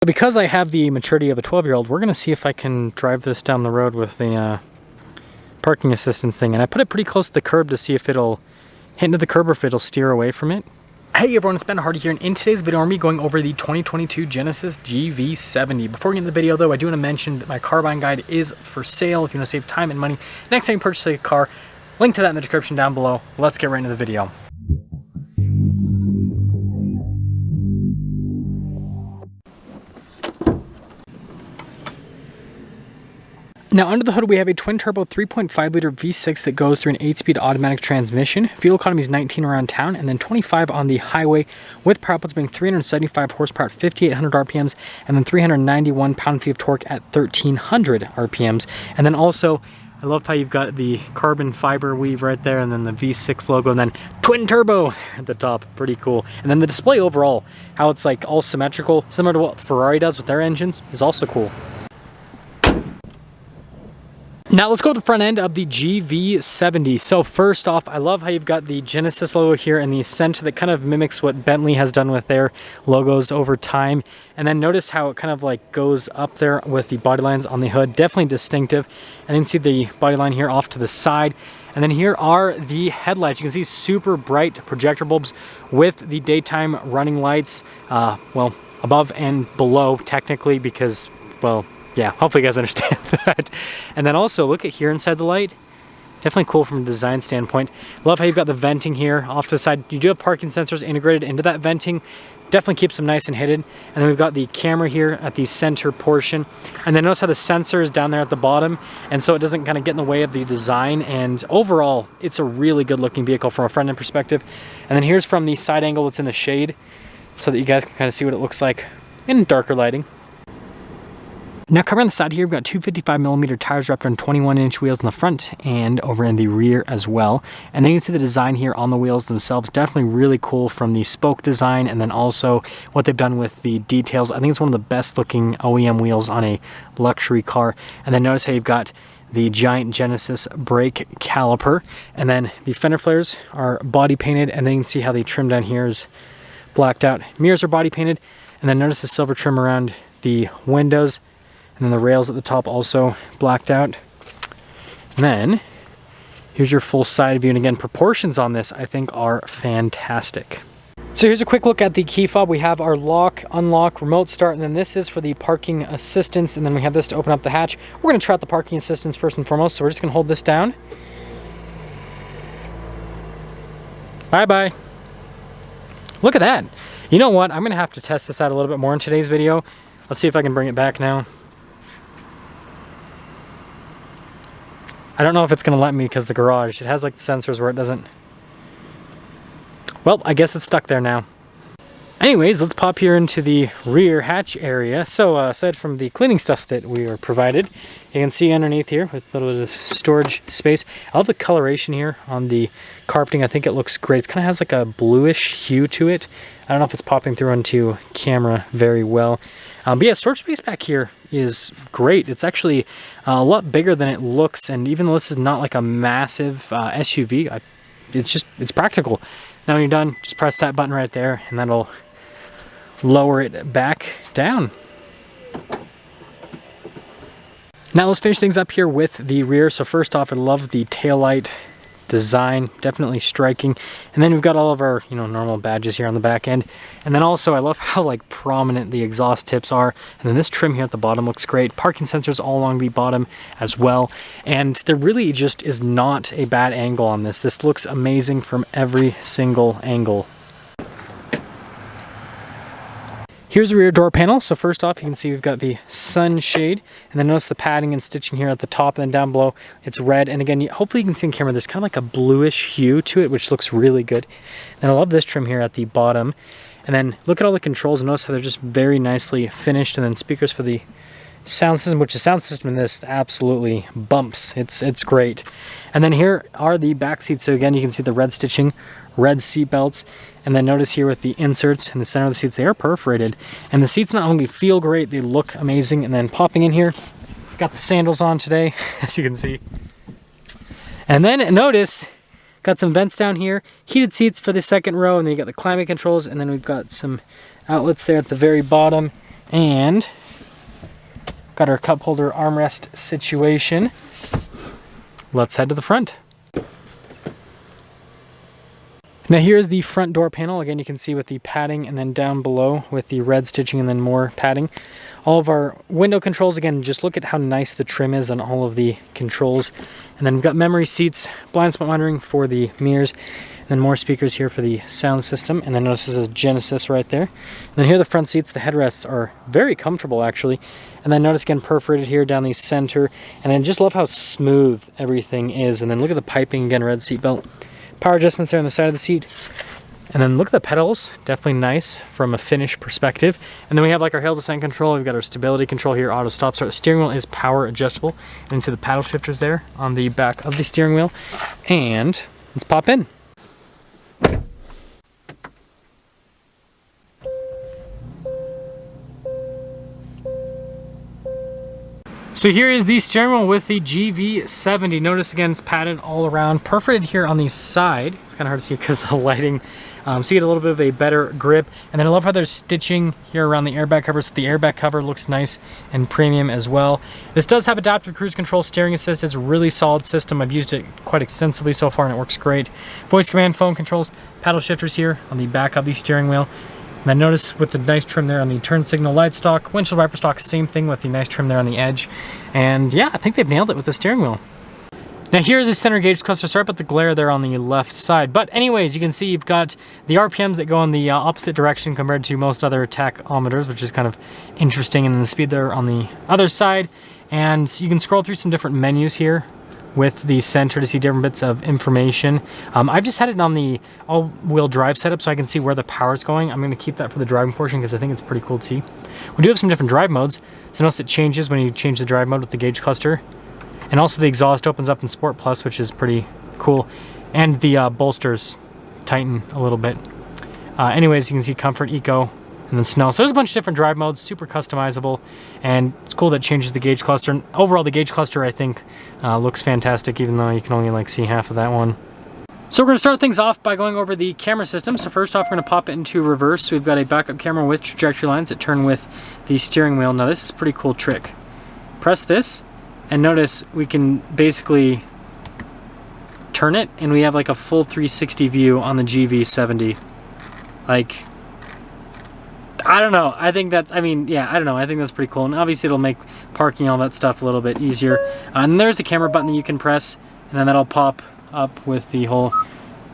So because I have the maturity of a 12-year-old, we're going to see if I can drive this down the road with the parking assistance thing. And I put it pretty close to the curb to see if it'll hit into the curb or if it'll steer away from it. Hey everyone, it's Ben Hardy here, and in today's video, I'm going to be going over the 2022 Genesis GV70. Before we get into the video though, I do want to mention that my car buying guide is for sale if you want to save time and money. Next time you purchase a car, link to that in the description down below. Let's get right into the video. Now under the hood we have a twin turbo 3.5 liter V6 that goes through an 8-speed automatic transmission. Fuel economy is 19 around town and then 25 on the highway, with power outputs being 375 horsepower at 5,800 RPMs and then 391 pound-feet of torque at 1,300 RPMs. And then also, I love how you've got the carbon fiber weave right there and then the V6 logo and then twin turbo at the top. Pretty cool. And then the display overall, how it's like all symmetrical, similar to what Ferrari does with their engines, is also cool. Now let's go to the front end of the GV70. So first off, I love how you've got the Genesis logo here and the Ascent that kind of mimics what Bentley has done with their logos over time. And then notice how it kind of like goes up there with the body lines on the hood, definitely distinctive. And then see the body line here off to the side. And then here are the headlights. You can see super bright projector bulbs with the daytime running lights, well, above and below technically because, well, yeah, hopefully you guys understand that. And then also look at here inside the light. Definitely cool from a design standpoint. Love how you've got the venting here off to the side. You do have parking sensors integrated into that venting. Definitely keeps them nice and hidden. And then we've got the camera here at the center portion. And then notice how the sensor is down there at the bottom. And so it doesn't kind of get in the way of the design. And overall, it's a really good looking vehicle from a front end perspective. And then here's from the side angle that's in the shade so that you guys can kind of see what it looks like in darker lighting. Now coming on the side here, we've got 255mm tires wrapped on 21-inch wheels in the front and over in the rear as well. And then you can see the design here on the wheels themselves, definitely really cool from the spoke design and then also what they've done with the details. I think it's one of the best looking OEM wheels on a luxury car. And then notice how you've got the giant Genesis brake caliper. And then the fender flares are body painted, and then you can see how the trim down here is blacked out. Mirrors are body painted, and then notice the silver trim around the windows. And then the rails at the top also blacked out. And then here's your full side view. And again, proportions on this I think are fantastic. So here's a quick look at the key fob. We have our lock, unlock, remote start, and then this is for the parking assistance. And then we have this to open up the hatch. We're going to try out the parking assistance first and foremost. So we're just going to hold this down. Bye-bye. Look at that. You know what? I'm going to have to test this out a little bit more in today's video. Let's see if I can bring it back now. I don't know if it's going to let me because the garage, it has like the sensors where it doesn't. Well, I guess it's stuck there now. Anyways, let's pop here into the rear hatch area. So aside from the cleaning stuff that we were provided, you can see underneath here with a little bit of storage space. I love the coloration here on the carpeting. I think it looks great. It kind of has like a bluish hue to it. I don't know if it's popping through onto camera very well. But yeah, storage space back here is great. It's actually a lot bigger than it looks, and even though this is not like a massive SUV, it's practical. Now when you're done, just press that button right there and that'll lower it back down. Now let's finish things up here with the rear. So first off, I love the taillight design, definitely striking. And then we've got all of our, normal badges here on the back end. And then also I love how like prominent the exhaust tips are. And then this trim here at the bottom looks great. Parking sensors all along the bottom as well. And there really just is not a bad angle on this. This looks amazing from every single angle. Here's the rear door panel. So first off, you can see we've got the sunshade, and then notice the padding and stitching here at the top, and then down below it's red. And again, hopefully you can see in camera, there's kind of like a bluish hue to it, which looks really good. And I love this trim here at the bottom. And then look at all the controls and notice how they're just very nicely finished. And then speakers for the sound system, which the sound system in this absolutely bumps. It's great. And then here are the back seats. So again, you can see the red stitching, red seat belts, and then notice here with the inserts in the center of the seats, they are perforated. And the seats not only feel great, they look amazing. And then popping in here, got the sandals on today, as you can see. And then notice, got some vents down here, heated seats for the second row, and then you got the climate controls, and then we've got some outlets there at the very bottom. And got our cup holder armrest situation. Let's head to the front. Now here's the front door panel. Again, you can see with the padding, and then down below with the red stitching and then more padding. All of our window controls, again, just look at how nice the trim is on all of the controls. And then we've got memory seats, blind spot monitoring for the mirrors, and then more speakers here for the sound system. And then notice this is Genesis right there. And then here are the front seats. The headrests are very comfortable actually. And then notice again perforated here down the center. And then just love how smooth everything is. And then look at the piping again, red seat belt. Power adjustments there on the side of the seat. And then look at the pedals, definitely nice from a finish perspective. And then we have like our hill descent control. We've got our stability control here, auto stop start. The steering wheel is power adjustable. And then see the paddle shifters there on the back of the steering wheel. And let's pop in. So here is the steering wheel with the GV70. Notice again, it's padded all around, perforated here on the side. It's kind of hard to see because of the lighting. So you get a little bit of a better grip. And then I love how there's stitching here around the airbag cover. So the airbag cover looks nice and premium as well. This does have adaptive cruise control, steering assist. It's a really solid system. I've used it quite extensively so far and it works great. Voice command, phone controls, paddle shifters here on the back of the steering wheel. And then notice with the nice trim there on the turn signal light stock, windshield wiper stock, same thing with the nice trim there on the edge. And yeah, I think they've nailed it with the steering wheel. Now here is the center gauge cluster. Sorry about the glare there on the left side. But anyways, you can see you've got the RPMs that go in the opposite direction compared to most other tachometers, which is kind of interesting. And then the speed there on the other side. And you can scroll through some different menus here with the center to see different bits of information. I've just had it on the all-wheel drive setup so I can see where the power is going. I'm going to keep that for the driving portion because I think it's pretty cool to see. We do have some different drive modes. So notice it changes when you change the drive mode with the gauge cluster. And also the exhaust opens up in Sport Plus, which is pretty cool. And the bolsters tighten a little bit. Anyways, you can see Comfort, Eco, and then Snow. So there's a bunch of different drive modes, super customizable, and it's cool that it changes the gauge cluster. And overall, the gauge cluster, I think, looks fantastic, even though you can only like see half of that one. So we're gonna start things off by going over the camera system. So first off, we're gonna pop it into reverse. So we've got a backup camera with trajectory lines that turn with the steering wheel. Now this is a pretty cool trick. Press this, and notice we can basically turn it, and we have like a full 360 view on the GV70. Like, I don't know. I think that's, I mean, yeah, I don't know. I think that's pretty cool. And obviously it'll make parking and all that stuff a little bit easier. And there's a camera button that you can press, and then that'll pop up with the whole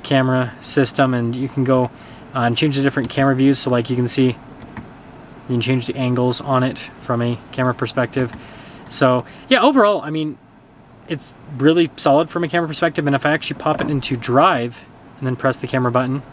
camera system, and you can go and change the different camera views. So like you can see, you can change the angles on it from a camera perspective. So yeah, overall, I mean, it's really solid from a camera perspective. And if I actually pop it into drive and then press the camera button,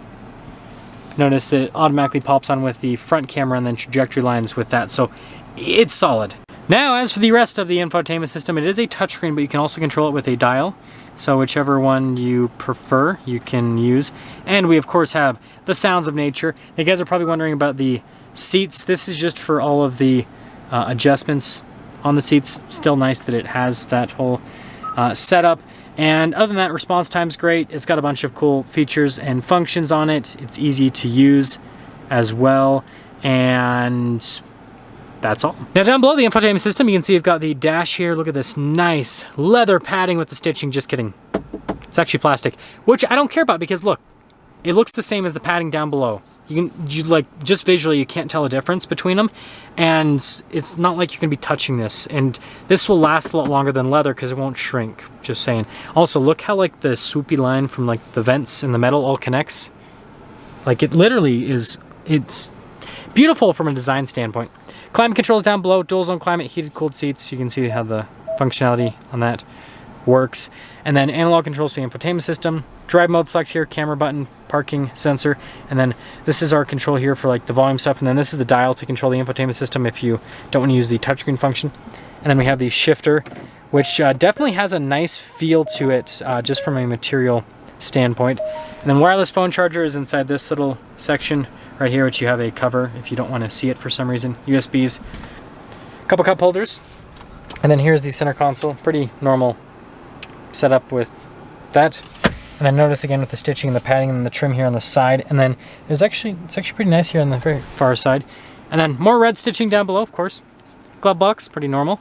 notice that it automatically pops on with the front camera and then trajectory lines with that. So it's solid. Now, as for the rest of the infotainment system, it is a touchscreen, but you can also control it with a dial. So whichever one you prefer, you can use. And we, of course, have the sounds of nature. You guys are probably wondering about the seats. This is just for all of the adjustments on the seats. Still nice that it has that whole setup. And other than that, response time's great. It's got a bunch of cool features and functions on it. It's easy to use as well. And that's all. Now down below the infotainment system, you can see you've got the dash here. Look at this nice leather padding with the stitching. Just kidding. It's actually plastic, which I don't care about because look, it looks the same as the padding down below. You like, just visually, you can't tell a difference between them. And it's not like you can be touching this. And this will last a lot longer than leather because it won't shrink, just saying. Also, look how like the swoopy line from like the vents in the metal all connects. Like it literally is, it's beautiful from a design standpoint. Climate controls down below, dual zone climate, heated cooled seats. You can see how the functionality on that works. And then analog controls for the infotainment system. Drive mode select here, camera button, parking sensor, and then this is our control here for like the volume stuff, and then this is the dial to control the infotainment system if you don't want to use the touchscreen function. And then we have the shifter, which definitely has a nice feel to it just from a material standpoint. And then wireless phone charger is inside this little section right here, which you have a cover if you don't want to see it for some reason. USBs, a couple cup holders, and then here's the center console. Pretty normal setup with that. And then notice again with the stitching and the padding and the trim here on the side. And then there's actually, it's actually pretty nice here on the very far side. And then more red stitching down below, of course. Glove box, pretty normal.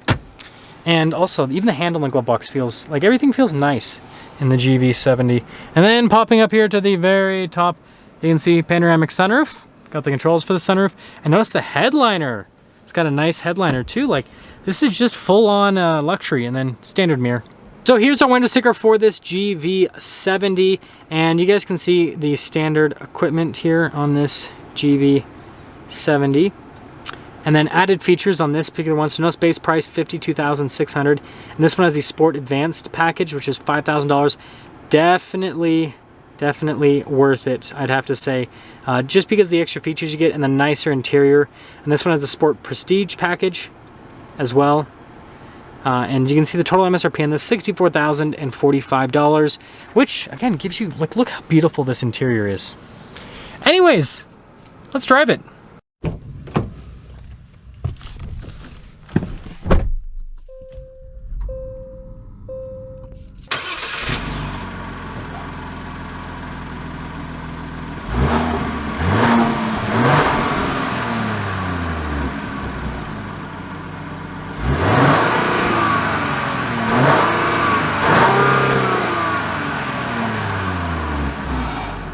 And also, even the handle on the glove box feels like everything feels nice in the GV70. And then popping up here to the very top, you can see panoramic sunroof. Got the controls for the sunroof. And notice the headliner. It's got a nice headliner too. Like, this is just full on luxury. And then standard mirror. So here's our window sticker for this GV70. And you guys can see the standard equipment here on this GV70. And then added features on this particular one. So notice base price $52,600. And this one has the Sport Advanced package, which is $5,000. Definitely worth it, I'd have to say. Just because of the extra features you get and the nicer interior. And this one has a Sport Prestige package as well. And you can see the total MSRP on this, $64,045. Which, again, gives you, like, look how beautiful this interior is. Anyways, let's drive it.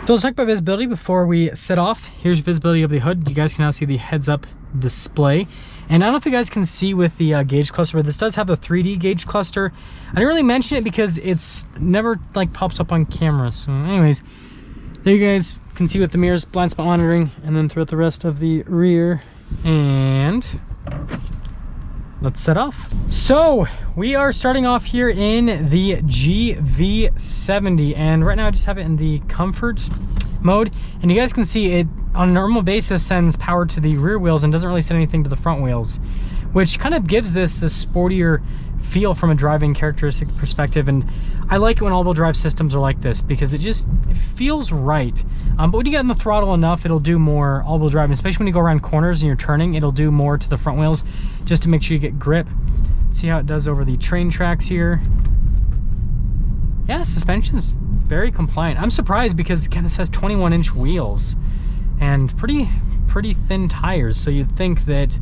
So let's talk about visibility before we set off. Here's visibility of the hood. You guys can now see the heads-up display. And I don't know if you guys can see with the gauge cluster, but this does have a 3D gauge cluster. I didn't really mention it because it's never like pops up on camera. So anyways, there you guys can see with the mirrors, blind spot monitoring, and then throughout the rest of the rear. And let's set off. So we are starting off here in the GV70, and right now I just have it in the comfort mode, and you guys can see it on a normal basis sends power to the rear wheels and doesn't really send anything to the front wheels, which kind of gives this sportier feel from a driving characteristic perspective. And I like it when all-wheel drive systems are like this because it feels right. But when you get in the throttle enough, it'll do more all-wheel drive, and especially when you go around corners and you're turning, it'll do more to the front wheels just to make sure you get grip. See how it does over the train tracks here. Yeah, suspension's very compliant. I'm surprised because, again, this has 21-inch wheels and pretty thin tires, so you'd think that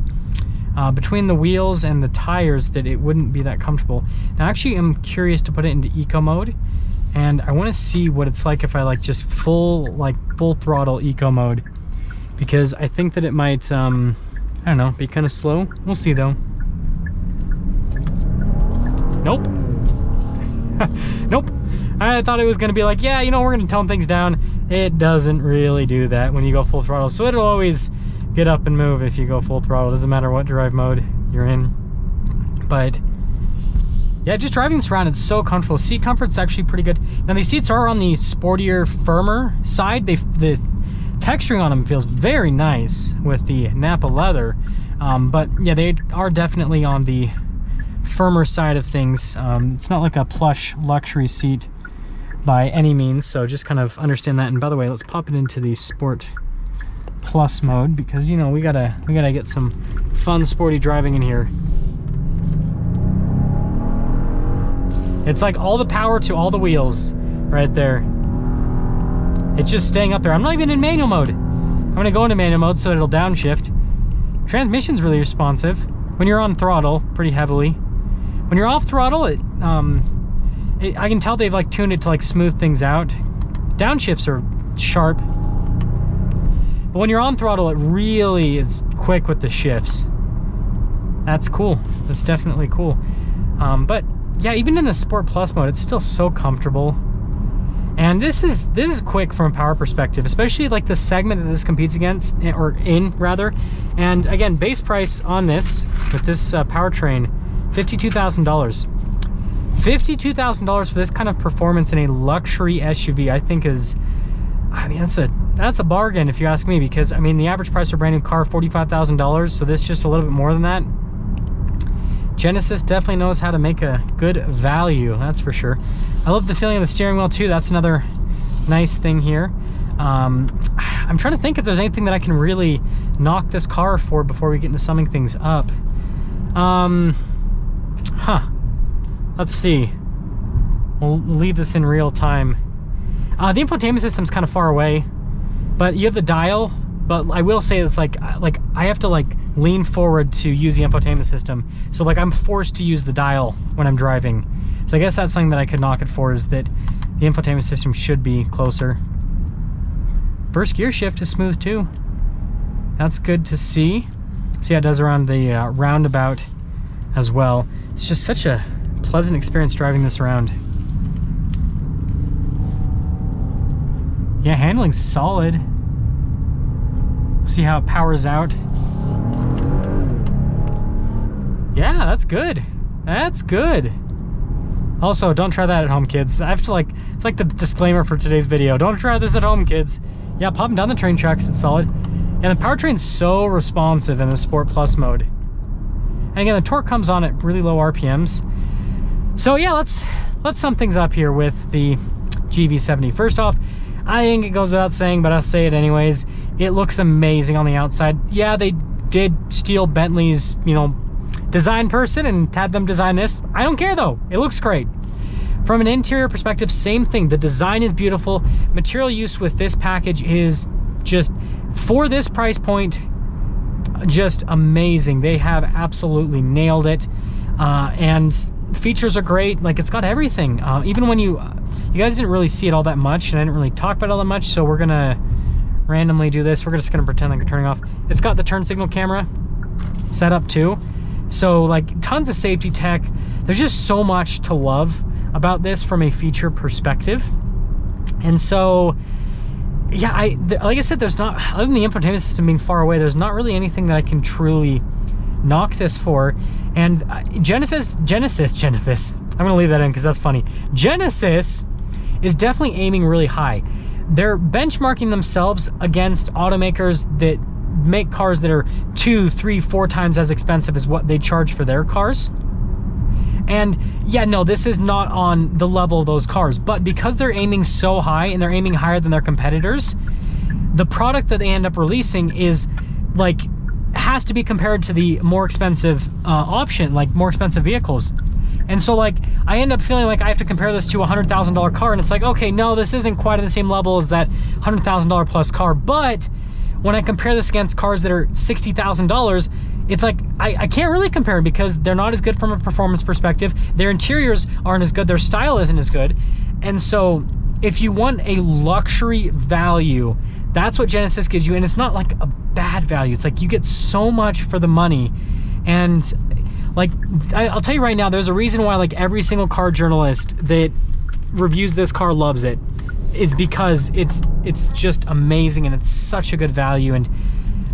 between the wheels and the tires that it wouldn't be that comfortable. Now actually I'm curious to put it into eco mode, and I want to see what it's like if I like just full throttle eco mode, because I think that it might I don't know, be kind of slow. We'll see though. Nope. Nope. I thought it was going to be like, yeah, you know, we're going to tone things down. It doesn't really do that when you go full throttle, so it'll always get up and move if you go full throttle. Doesn't matter what drive mode you're in. But yeah, just driving this around, it's so comfortable. Seat comfort's actually pretty good. Now these seats are on the sportier, firmer side. The texturing on them feels very nice with the Nappa leather. But yeah, they are definitely on the firmer side of things. It's not like a plush luxury seat by any means, so just kind of understand that. And by the way, let's pop it into the Sport Plus mode, because you know we gotta get some fun sporty driving in here. It's like all the power to all the wheels right there. It's just staying up there. I'm not even in manual mode. I'm gonna go into manual mode so it'll downshift. Transmission's really responsive when you're on throttle pretty heavily. When you're off throttle, I can tell they've like tuned it to like smooth things out. Downshifts are sharp. But when you're on throttle, it really is quick with the shifts. That's cool. That's definitely cool. But yeah, even in the Sport Plus mode, it's still so comfortable. And this is quick from a power perspective, especially like the segment that this competes against, or in rather. And again, base price on this with this powertrain, $52,000. $52,000 for this kind of performance in a luxury SUV, I think is, I mean, that's a bargain if you ask me, because I mean the average price of a brand new car, $45,000, so this just a little bit more than that. Genesis definitely knows how to make a good value, that's for sure. I love the feeling of the steering wheel too. That's another nice thing here. I'm trying to think if there's anything that I can really knock this car for before we get into summing things up. Let's see. We'll leave this in real time. The infotainment system's kind of far away, but you have the dial but I will say it's like I have to like lean forward to use the infotainment system. So like I'm forced to use the dial when I'm driving. So I guess that's something that I could knock it for, is that the infotainment system should be closer. First gear shift is smooth too. That's good to see. See how it does around the roundabout as well. It's just such a pleasant experience driving this around. Yeah, handling's solid. See how it powers out. Yeah, that's good. That's good. Also, don't try that at home, kids. I have to like, it's like the disclaimer for today's video. Don't try this at home, kids. Yeah, popping down the train tracks, it's solid. And the powertrain's so responsive in the Sport Plus mode. And again, the torque comes on at really low RPMs. So yeah, let's sum things up here with the GV70. First off, I think it goes without saying, but I'll say it anyways. It looks amazing on the outside. Yeah, they did steal Bentley's, you know, design person and had them design this. I don't care though. It looks great. From an interior perspective, same thing. The design is beautiful. Material use with this package is just, for this price point, just amazing. They have absolutely nailed it. And features are great. Like, it's got everything. Even when you guys didn't really see it all that much, and I didn't really talk about it all that much, so we're gonna randomly do this. We're just gonna pretend like we're turning off. It's got the turn signal camera set up too. So like tons of safety tech. There's just so much to love about this from a feature perspective. And so yeah, like I said, there's not, other than the infotainment system being far away, there's not really anything that I can truly knock this for. And Genesis, I'm gonna leave that in because that's funny. Genesis is definitely aiming really high. They're benchmarking themselves against automakers that make cars that are 2, 3, 4 times as expensive as what they charge for their cars. And yeah, no, this is not on the level of those cars, but because they're aiming so high and they're aiming higher than their competitors, the product that they end up releasing is like, has to be compared to the more expensive option, like more expensive vehicles. And so like, I end up feeling like I have to compare this to a $100,000 car, and it's like, okay, no, this isn't quite at the same level as that $100,000 plus car. But when I compare this against cars that are $60,000, it's like, I can't really compare because they're not as good from a performance perspective. Their interiors aren't as good. Their style isn't as good. And so if you want a luxury value, that's what Genesis gives you. And it's not like a bad value. It's like you get so much for the money. And like, I'll tell you right now, there's a reason why like every single car journalist that reviews this car loves it. Is because it's just amazing and it's such a good value, and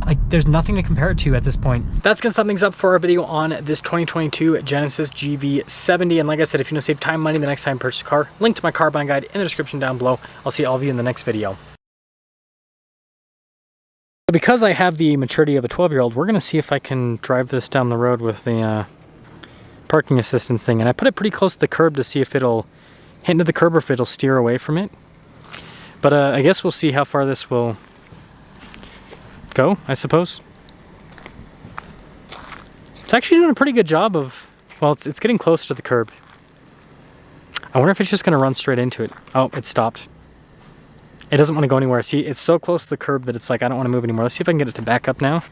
like there's nothing to compare it to at this point. That's gonna sum things up for our video on this 2022 Genesis GV70. And like I said, if you want to save time, money the next time you purchase a car, link to my car buying guide in the description down below. I'll see all of you in the next video. Because I have the maturity of a 12-year-old, we're gonna see if I can drive this down the road with the parking assistance thing. And I put it pretty close to the curb to see if it'll hit into the curb or if it'll steer away from it. But I guess we'll see how far this will go, I suppose. It's actually doing a pretty good job of, well, it's getting close to the curb. I wonder if it's just going to run straight into it. Oh, it stopped. It doesn't want to go anywhere. See, it's so close to the curb that it's like, I don't want to move anymore. Let's see if I can get it to back up now.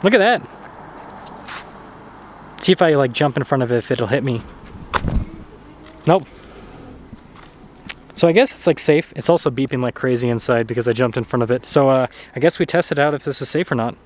Look at that. See if I like jump in front of it, if it'll hit me. Nope. So I guess it's like safe. It's also beeping like crazy inside because I jumped in front of it. So I guess we tested out if this is safe or not.